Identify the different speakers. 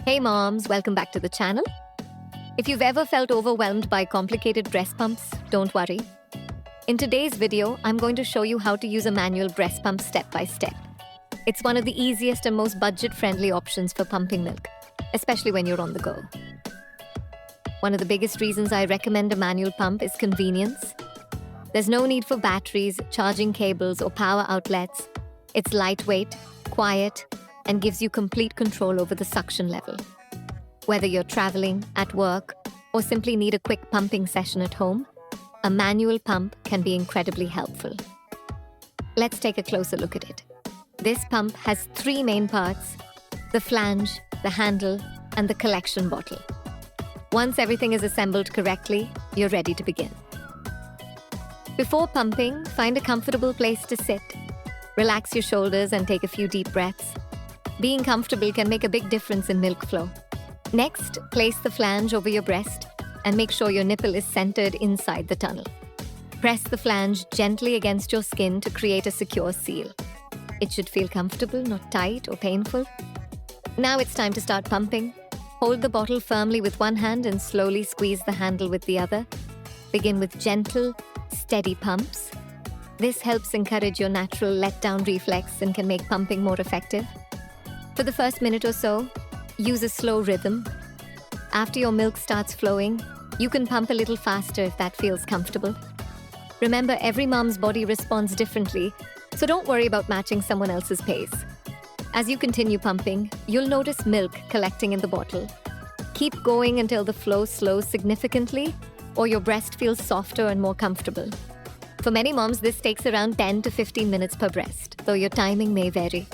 Speaker 1: Hey moms, welcome back to the channel. If you've ever felt overwhelmed by complicated breast pumps, don't worry. In today's video, I'm going to show you how to use a manual breast pump step by step. It's one of the easiest and most budget-friendly options for pumping milk, especially when you're on the go. One of the biggest reasons I recommend a manual pump is convenience. There's no need for batteries, charging cables, or power outlets. It's lightweight, quiet, and gives you complete control over the suction level. Whether you're traveling, at work, or simply need a quick pumping session at home, a manual pump can be incredibly helpful. Let's take a closer look at it. This pump has three main parts: the flange, the handle, and the collection bottle. Once everything is assembled correctly, you're ready to begin. Before pumping, find a comfortable place to sit. Relax your shoulders and take a few deep breaths. Being comfortable can make a big difference in milk flow. Next, place the flange over your breast and make sure your nipple is centered inside the tunnel. Press the flange gently against your skin to create a secure seal. It should feel comfortable, not tight or painful. Now it's time to start pumping. Hold the bottle firmly with one hand and slowly squeeze the handle with the other. Begin with gentle, steady pumps. This helps encourage your natural letdown reflex and can make pumping more effective. For the first minute or so, use a slow rhythm. After your milk starts flowing, you can pump a little faster if that feels comfortable. Remember, every mom's body responds differently, so don't worry about matching someone else's pace. As you continue pumping, you'll notice milk collecting in the bottle. Keep going until the flow slows significantly, or your breast feels softer and more comfortable. For many moms, this takes around 10 to 15 minutes per breast, though your timing may vary.